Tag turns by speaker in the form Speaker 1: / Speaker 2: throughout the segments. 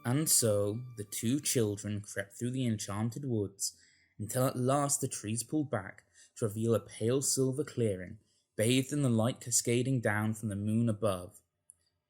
Speaker 1: And so the two children crept through the enchanted woods until at last the trees pulled back to reveal a pale silver clearing, bathed in the light cascading down from the moon above.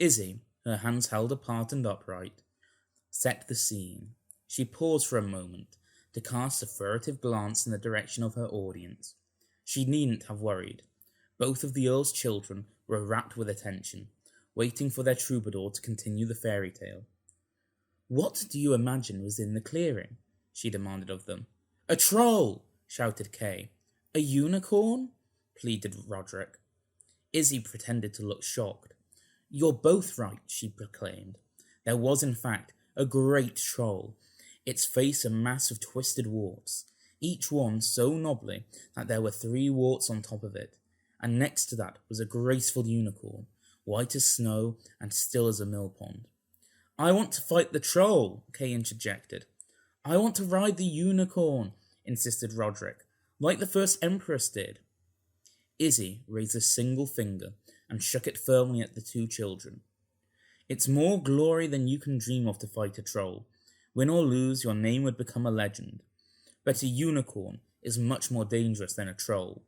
Speaker 1: Izzy, her hands held apart and upright, set the scene. She paused for a moment to cast a furtive glance in the direction of her audience. She needn't have worried. Both of the Earl's children were rapt with attention, waiting for their troubadour to continue the fairy tale. "What do you imagine was in the clearing?" she demanded of them. "A troll!" shouted Kay. "A unicorn?" pleaded Roderick. Izzy pretended to look shocked. "You're both right," she proclaimed. There was, in fact, a great troll, its face a mass of twisted warts, each one so knobbly that there were 3 warts on top of it, and next to that was a graceful unicorn, white as snow and still as a millpond. "I want to fight the troll," Kay interjected. "I want to ride the unicorn," insisted Roderick, "like the first Empress did." Izzy raised a single finger and shook it firmly at the two children. "It's more glory than you can dream of to fight a troll. Win or lose, your name would become a legend. But a unicorn is much more dangerous than a troll.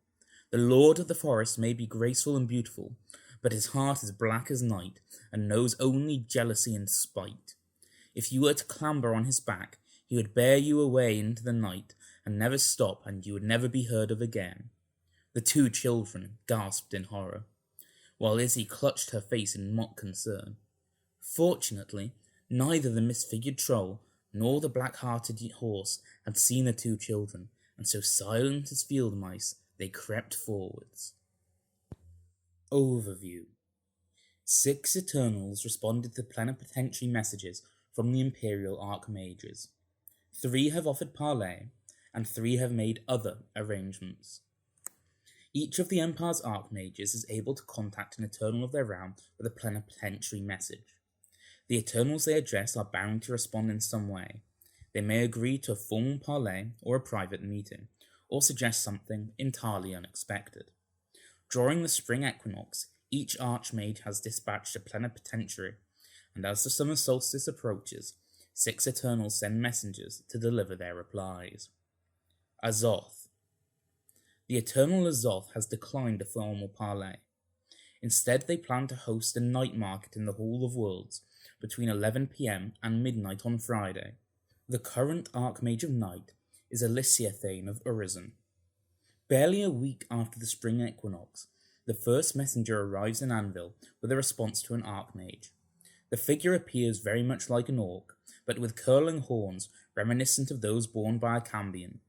Speaker 1: The Lord of the Forest may be graceful and beautiful, but his heart is black as night and knows only jealousy and spite. If you were to clamber on his back, he would bear you away into the night and never stop, and you would never be heard of again." The two children gasped in horror, while Izzy clutched her face in mock concern. Fortunately, neither the misfigured troll nor the black-hearted horse had seen the two children, and so silent as field mice, they crept forwards. Overview. 6 Eternals responded to plenipotentiary messages from the Imperial Archmages. 3 have offered parley, and 3 have made other arrangements. Each of the Empire's Archmages is able to contact an Eternal of their realm with a plenipotentiary message. The Eternals they address are bound to respond in some way. They may agree to a formal parley or a private meeting, or suggest something entirely unexpected. During the spring equinox, each Archmage has dispatched a plenipotentiary, and as the summer solstice approaches, 6 Eternals send messengers to deliver their replies. Azoth. The Eternal Azoth has declined a formal parley. Instead, they plan to host a night market in the Hall of Worlds between 11 p.m. and midnight on Friday. The current Archmage of Night is Alicia Thane of Urizen. Barely a week after the spring equinox, the first messenger arrives in Anvil with a response to an Archmage. The figure appears very much like an orc, but with curling horns reminiscent of those borne by a Cambion.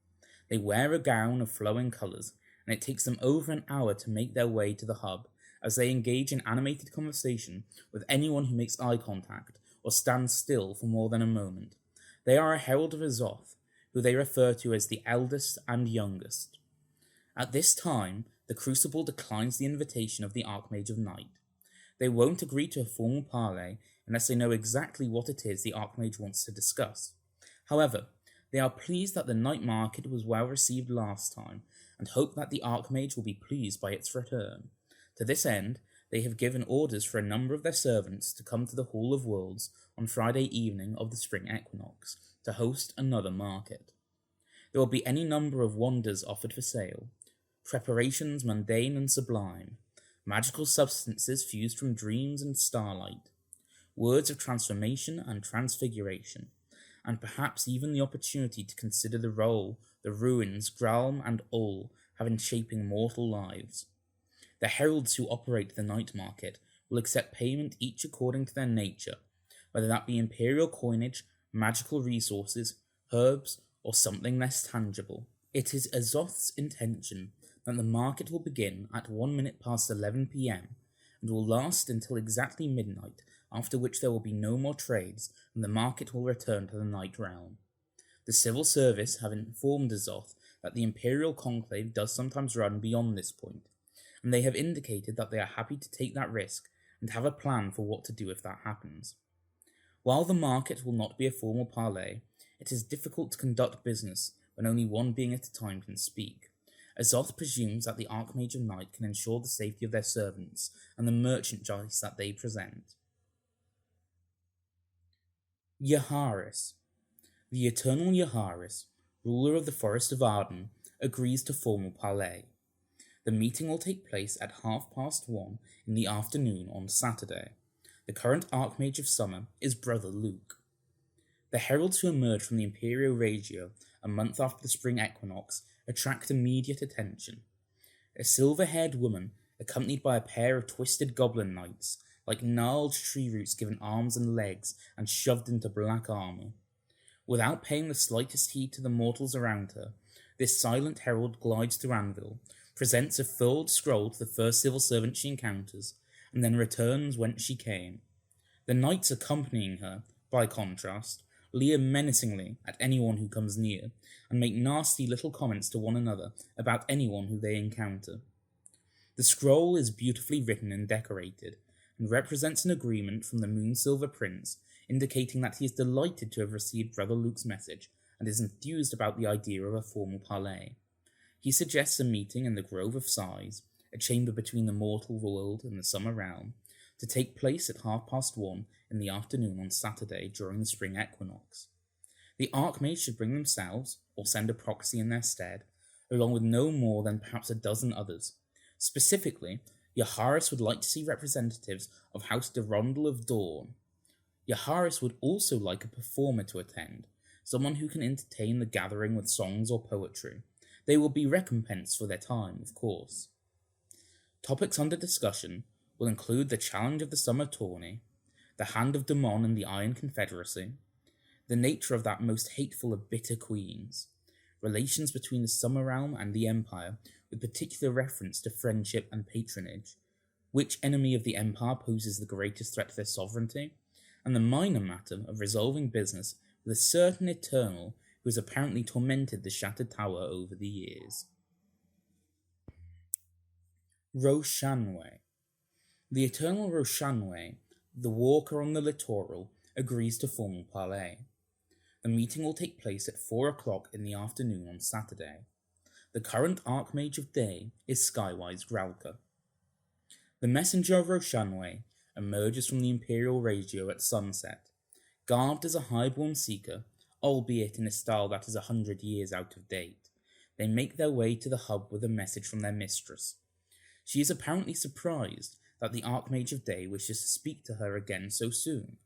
Speaker 1: They wear a gown of flowing colours, and it takes them over an hour to make their way to the hub, as they engage in animated conversation with anyone who makes eye contact or stands still for more than a moment. They are a herald of Azoth, who they refer to as the eldest and youngest. At this time, the Crucible declines the invitation of the Archmage of Night. They won't agree to a formal parley unless they know exactly what it is the Archmage wants to discuss. However, they are pleased that the night market was well received last time, and hope that the Archmage will be pleased by its return. To this end, they have given orders for a number of their servants to come to the Hall of Worlds on Friday evening of the spring equinox to host another market. There will be any number of wonders offered for sale, preparations mundane and sublime, magical substances fused from dreams and starlight, words of transformation and transfiguration, and perhaps even the opportunity to consider the role the ruins Gralm and Ul have in shaping mortal lives. The heralds who operate the night market will accept payment each according to their nature, whether that be imperial coinage, magical resources, herbs, or something less tangible. It is Azoth's intention that the market will begin at 1 minute past 11 p.m. and will last until exactly midnight, after which there will be no more trades and the market will return to the night realm. The civil service have informed Azoth that the Imperial Conclave does sometimes run beyond this point, and they have indicated that they are happy to take that risk and have a plan for what to do if that happens. While the market will not be a formal parley, it is difficult to conduct business when only one being at a time can speak. Azoth presumes that the Archmage of Night can ensure the safety of their servants and the merchandise that they present. Yaharis. The eternal Yaharis, ruler of the Forest of Arden, agrees to formal parley. The meeting will take place at 1:30 in the afternoon on Saturday. The current Archmage of Summer is Brother Luke. The heralds who emerge from the Imperial Regio a month after the spring equinox attract immediate attention. A silver-haired woman, accompanied by a pair of twisted goblin knights, like gnarled tree roots given arms and legs and shoved into black armor. Without paying the slightest heed to the mortals around her, this silent herald glides through Anvil, presents a furled scroll to the first civil servant she encounters, and then returns whence she came. The knights accompanying her, by contrast, leer menacingly at anyone who comes near, and make nasty little comments to one another about anyone who they encounter. The scroll is beautifully written and decorated, and represents an agreement from the Moonsilver Prince, indicating that he is delighted to have received Brother Luke's message, and is enthused about the idea of a formal parley. He suggests a meeting in the Grove of Sighs, a chamber between the mortal world and the summer realm, to take place at 1:30 in the afternoon on Saturday during the spring equinox. The Archmage should bring themselves, or send a proxy in their stead, along with no more than perhaps a dozen others. Specifically, Yaharis would like to see representatives of House Durondal of Dawn. Yaharis would also like a performer to attend, someone who can entertain the gathering with songs or poetry. They will be recompensed for their time, of course. Topics under discussion will include the challenge of the summer tourney, the hand of Damon and the Iron Confederacy, the nature of that most hateful of bitter queens, relations between the Summer Realm and the Empire, with particular reference to friendship and patronage, which enemy of the Empire poses the greatest threat to their sovereignty, and the minor matter of resolving business with a certain Eternal who has apparently tormented the Shattered Tower over the years. Roshanwe. The Eternal Roshanwe, the walker on the littoral, agrees to formal parley. The meeting will take place at 4:00 in the afternoon on Saturday. The current Archmage of Day is Skywise Gralka. The messenger of Roshanwe emerges from the Imperial Regio at sunset, garbed as a highborn seeker, albeit in a style that is 100 years out of date. They make their way to the hub with a message from their mistress. She is apparently surprised that the Archmage of Day wishes to speak to her again so soon,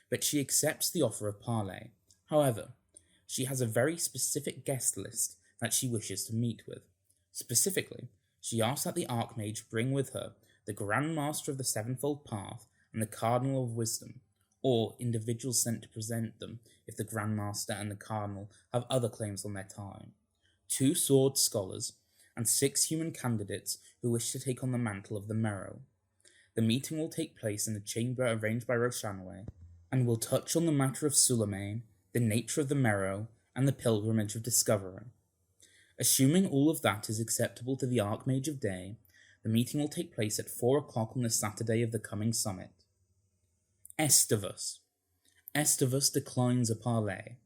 Speaker 1: but she accepts the offer of parley. However, she has a very specific guest list that she wishes to meet with. Specifically, she asks that the Archmage bring with her the Grand Master of the Sevenfold Path and the Cardinal of Wisdom, or individuals sent to present them if the Grand Master and the Cardinal have other claims on their time, 2 sword scholars, and 6 human candidates who wish to take on the mantle of the Merrow. The meeting will take place in a chamber arranged by Roshanwe, and will touch on the matter of Suleiman, the nature of the Merrow, and the pilgrimage of discovery. Assuming all of that is acceptable to the Archmage of Day, the meeting will take place at 4:00 on the Saturday of the coming summit. Estavus. Estavus declines a parley.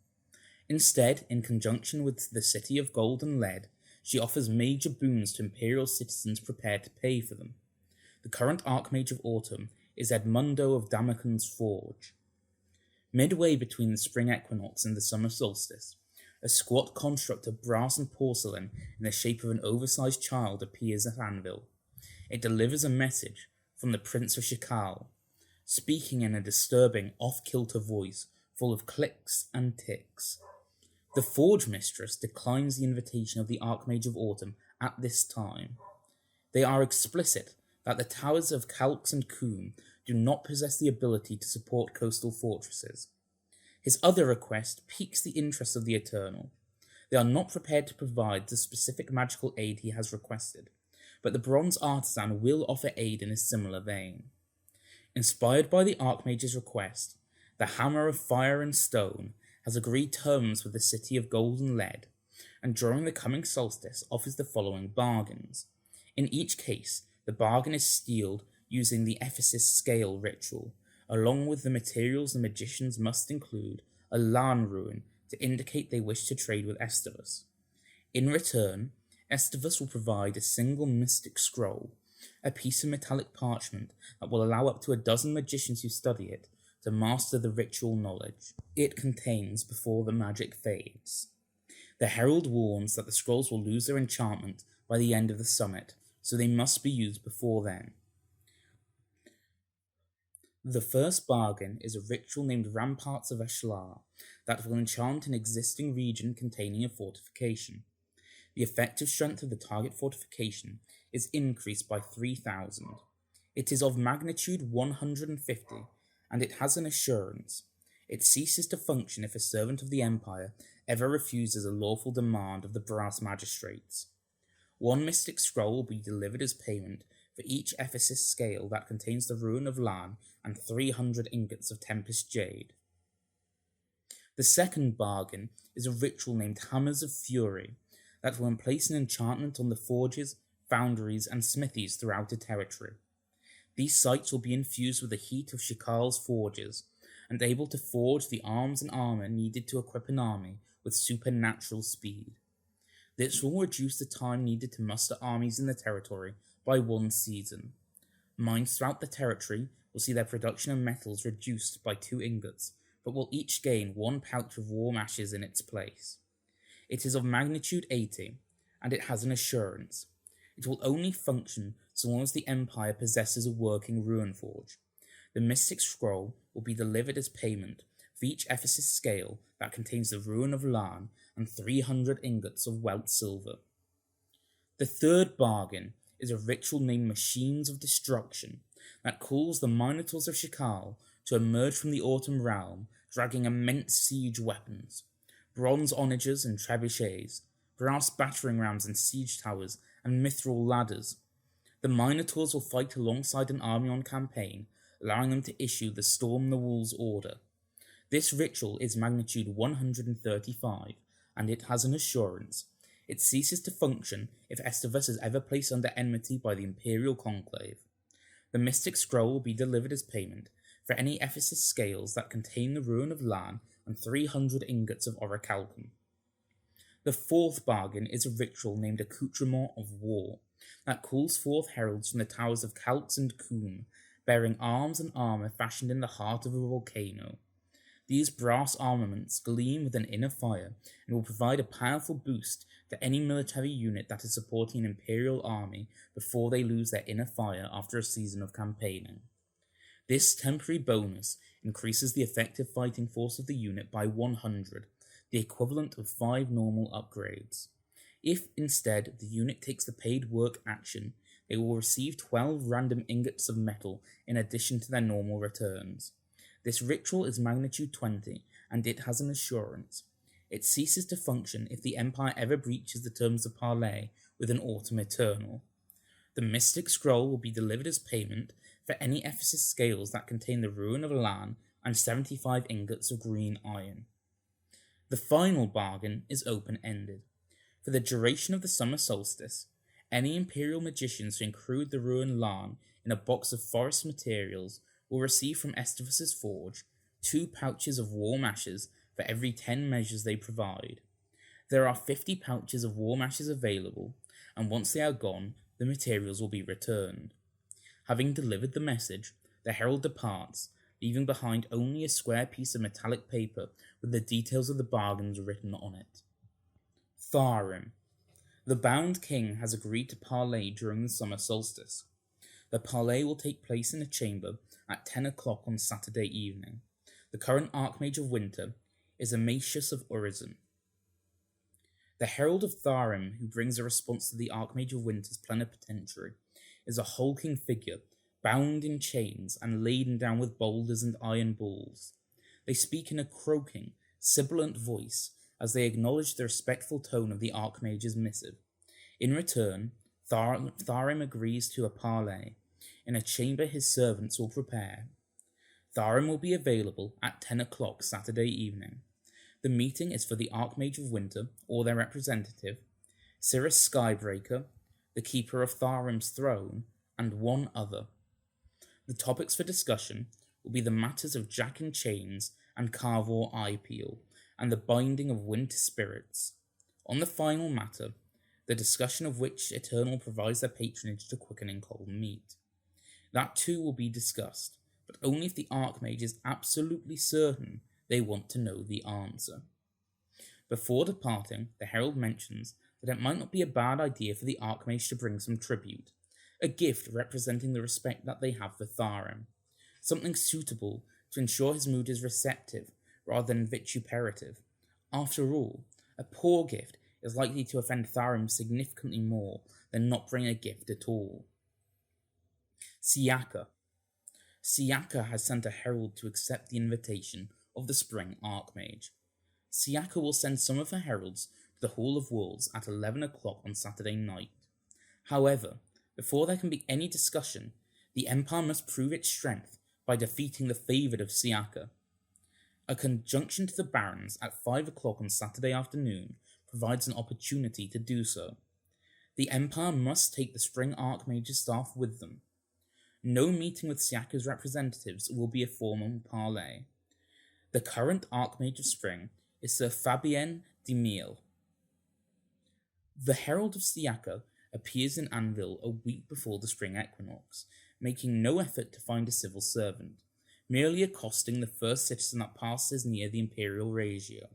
Speaker 1: Instead, in conjunction with the City of Gold and Lead, she offers major boons to Imperial citizens prepared to pay for them. The current Archmage of Autumn is Edmundo of Damacon's Forge. Midway between the spring equinox and the summer solstice, a squat construct of brass and porcelain in the shape of an oversized child appears at Anvil. It delivers a message from the Prince of Shikal, speaking in a disturbing, off-kilter voice full of clicks and ticks. The Forge Mistress declines the invitation of the Archmage of Autumn at this time. They are explicit that the towers of Kalks and Coombe do not possess the ability to support coastal fortresses. His other request piques the interest of the Eternal. They are not prepared to provide the specific magical aid he has requested, but the Bronze Artisan will offer aid in a similar vein. Inspired by the Archmage's request, the Hammer of Fire and Stone has agreed terms with the City of Gold and Lead, and during the coming solstice offers the following bargains. In each case, the bargain is steeled using the Ephesus scale ritual. Along with the materials, the magicians must include a Lan ruin to indicate they wish to trade with Estavus. In return, Estavus will provide a single mystic scroll, a piece of metallic parchment that will allow up to a dozen magicians who study it to master the ritual knowledge it contains before the magic fades. The herald warns that the scrolls will lose their enchantment by the end of the summit, so they must be used before then. The first bargain is a ritual named Ramparts of Ashlar that will enchant an existing region containing a fortification. The effective strength of the target fortification is increased by 3,000. It is of magnitude 150, and it has an assurance. It ceases to function if a servant of the Empire ever refuses a lawful demand of the brass magistrates. 1 mystic scroll will be delivered as payment for each Ephesus scale that contains the Ruin of Lan and 300 ingots of Tempest Jade. The second bargain is a ritual named Hammers of Fury that will place an enchantment on the forges, foundries, and smithies throughout the territory. These sites will be infused with the heat of Shikal's forges and able to forge the arms and armor needed to equip an army with supernatural speed. This will reduce the time needed to muster armies in the territory by 1 season. Mines throughout the territory will see their production of metals reduced by 2 ingots, but will each gain 1 pouch of warm ashes in its place. It is of magnitude 80, and it has an assurance. It will only function so long as the Empire possesses a working ruin forge. The Mystic Scroll will be delivered as payment for each Ephesus scale that contains the Ruin of Lan and 300 ingots of Welt silver. The third bargain is a ritual named Machines of Destruction that calls the Minotaurs of Shikal to emerge from the Autumn Realm dragging immense siege weapons, bronze onagers and trebuchets, brass battering rams and siege towers, and mithril ladders. The Minotaurs will fight alongside an army on campaign, allowing them to issue the Storm the Walls order. This ritual is magnitude 135, and it has an assurance. It ceases to function if Estivus is ever placed under enmity by the Imperial Conclave. The Mystic Scroll will be delivered as payment for any Ephesus scales that contain the Ruin of Lan and 300 ingots of orichalcum. The fourth bargain is a ritual named Accoutrement of War that calls forth heralds from the towers of Kaltz and Kuhn, bearing arms and armor fashioned in the heart of a volcano. These brass armaments gleam with an inner fire and will provide a powerful boost to any military unit that is supporting an Imperial army before they lose their inner fire after a season of campaigning. This temporary bonus increases the effective fighting force of the unit by 100, the equivalent of 5 normal upgrades. If instead the unit takes the paid work action, they will receive 12 random ingots of metal in addition to their normal returns. This ritual is magnitude 20, and it has an assurance. It ceases to function if the Empire ever breaches the terms of parley with an Autumn Eternal. The Mystic Scroll will be delivered as payment for any Ephesus scales that contain the Ruin of Lan and 75 ingots of green iron. The final bargain is open-ended. For the duration of the summer solstice, any Imperial magicians who include the Ruin Lan in a box of forest materials will receive from Estivus' forge 2 pouches of warm ashes for every 10 measures they provide. There are 50 pouches of warm ashes available, and once they are gone, the materials will be returned. Having delivered the message, the herald departs, leaving behind only a square piece of metallic paper with the details of the bargains written on it. Tharim. The bound king has agreed to parley during the summer solstice. The parley will take place in a chamber at 10 o'clock on Saturday evening. The current Archmage of Winter is Amatius of Urizen. The Herald of Tharim, who brings a response to the Archmage of Winter's plenipotentiary, is a hulking figure, bound in chains and laden down with boulders and iron balls. They speak in a croaking, sibilant voice as they acknowledge the respectful tone of the Archmage's missive. In return, Tharim agrees to a parley, in a chamber his servants will prepare. Tharim will be available at 10 o'clock Saturday evening. The meeting is for the Archmage of Winter, or their representative, Cirrus Skybreaker, the Keeper of Tharim's Throne, and 1 other. The topics for discussion will be the matters of Jack in Chains and Carvor Eye Peel, and the binding of winter spirits. On the final matter, the discussion of which Eternal provides their patronage to quickening cold meat. That too will be discussed, but only if the Archmage is absolutely certain they want to know the answer. Before departing, the Herald mentions that it might not be a bad idea for the Archmage to bring some tribute, a gift representing the respect that they have for Tharim, something suitable to ensure his mood is receptive rather than vituperative. After all, a poor gift is likely to offend Tharim significantly more than not bring a gift at all. Siaka. Siaka has sent a herald to accept the invitation of the Spring Archmage. Siaka will send some of her heralds to the Hall of Worlds at 11 o'clock on Saturday night. However, before there can be any discussion, the Empire must prove its strength by defeating the favoured of Siaka. A conjunction to the Barons at 5 o'clock on Saturday afternoon provides an opportunity to do so. The Empire must take the Spring Archmage's staff with them. No meeting with Siaka's representatives will be a formal parley. The current Archmage of Spring is Sir Fabien de Miel. The Herald of Siaka appears in Anvil a week before the spring equinox, making no effort to find a civil servant, merely accosting the first citizen that passes near the Imperial Regio.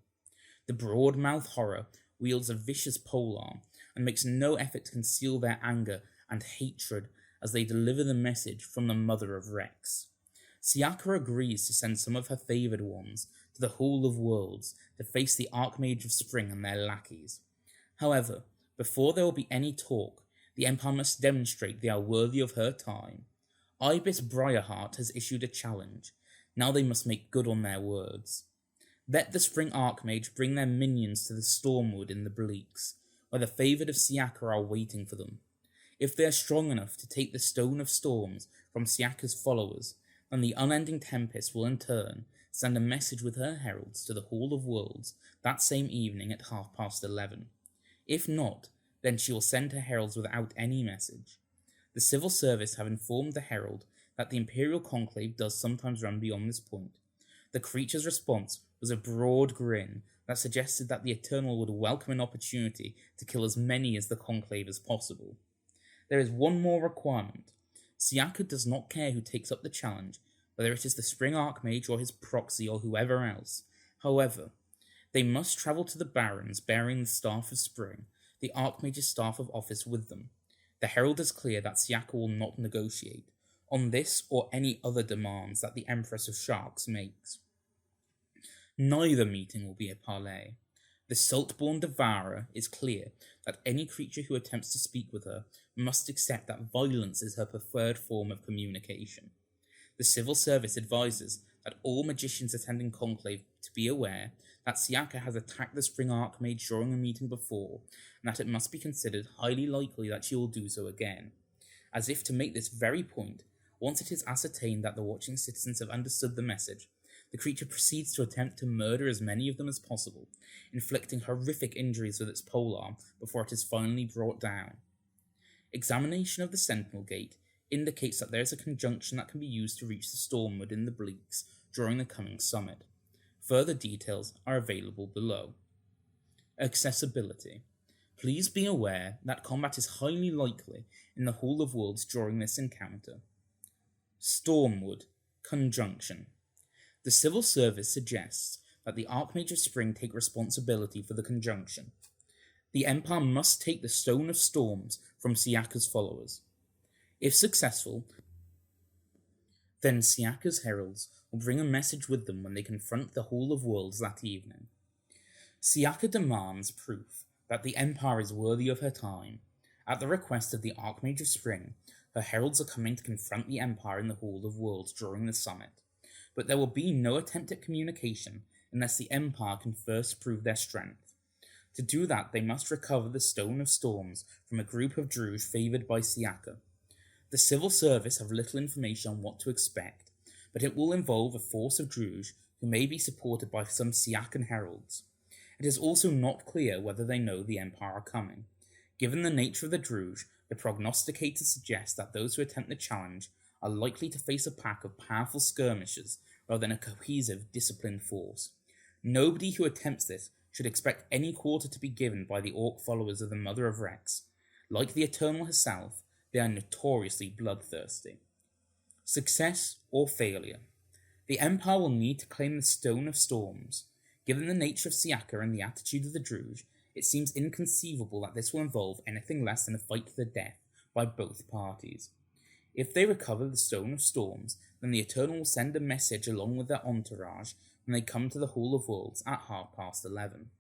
Speaker 1: The broad-mouthed horror wields a vicious polearm and makes no effort to conceal their anger and hatred as they deliver the message from the Mother of Rex. Siaka agrees to send some of her favoured ones to the Hall of Worlds to face the Archmage of Spring and their lackeys. However, before there will be any talk, the Empire must demonstrate they are worthy of her time. Ibis Briarheart has issued a challenge. Now they must make good on their words. Let the Spring Archmage bring their minions to the Stormwood in the Bleaks, where the favoured of Siaka are waiting for them. If they are strong enough to take the Stone of Storms from Siaka's followers, then the Unending Tempest will in turn send a message with her heralds to the Hall of Worlds that same evening at 11:30. If not, then she will send her heralds without any message. The civil service have informed the herald that the Imperial Conclave does sometimes run beyond this point. The creature's response was a broad grin that suggested that the Eternal would welcome an opportunity to kill as many as the Conclave as possible. There is one more requirement. Siaka does not care who takes up the challenge, whether it is the Spring Archmage or his proxy or whoever else. However, they must travel to the Barons bearing the Staff of Spring, the Archmage's staff of office with them. The herald is clear that Siaka will not negotiate on this or any other demands that the Empress of Sharks makes. Neither meeting will be a parley. The Saltborn Devourer is clear that any creature who attempts to speak with her must accept that violence is her preferred form of communication. The civil service advises that all magicians attending Conclave to be aware that Siaka has attacked the Spring Archmage during a meeting before, and that it must be considered highly likely that she will do so again. As if to make this very point, once it is ascertained that the watching citizens have understood the message, the creature proceeds to attempt to murder as many of them as possible, inflicting horrific injuries with its polearm before it is finally brought down. Examination of the Sentinel Gate indicates that there is a conjunction that can be used to reach the Stormwood in the Bleaks during the coming summit. Further details are available below. Accessibility. Please be aware that combat is highly likely in the Hall of Worlds during this encounter. Stormwood. Conjunction. The civil service suggests that the Archmage of Spring take responsibility for the conjunction. The Empire must take the Stone of Storms from Siaka's followers. If successful, then Siaka's heralds will bring a message with them when they confront the Hall of Worlds that evening. Siaka demands proof that the Empire is worthy of her time. At the request of the Archmage of Spring, her heralds are coming to confront the Empire in the Hall of Worlds during the summit, but there will be no attempt at communication unless the Empire can first prove their strength. To do that, they must recover the Stone of Storms from a group of Druj favoured by Siaka. The civil service have little information on what to expect, but it will involve a force of Druj who may be supported by some Siakan heralds. It is also not clear whether they know the Empire are coming. Given the nature of the Druj, the prognosticators suggest that those who attempt the challenge are likely to face a pack of powerful skirmishers rather than a cohesive, disciplined force. Nobody who attempts this should expect any quarter to be given by the Orc followers of the Mother of Rex. Like the Eternal herself, they are notoriously bloodthirsty. Success or failure. The Empire will need to claim the Stone of Storms. Given the nature of Siaka and the attitude of the Druge, it seems inconceivable that this will involve anything less than a fight to the death by both parties. If they recover the Stone of Storms, then the Eternal will send a message along with their entourage when they come to the Hall of Worlds at 11:30.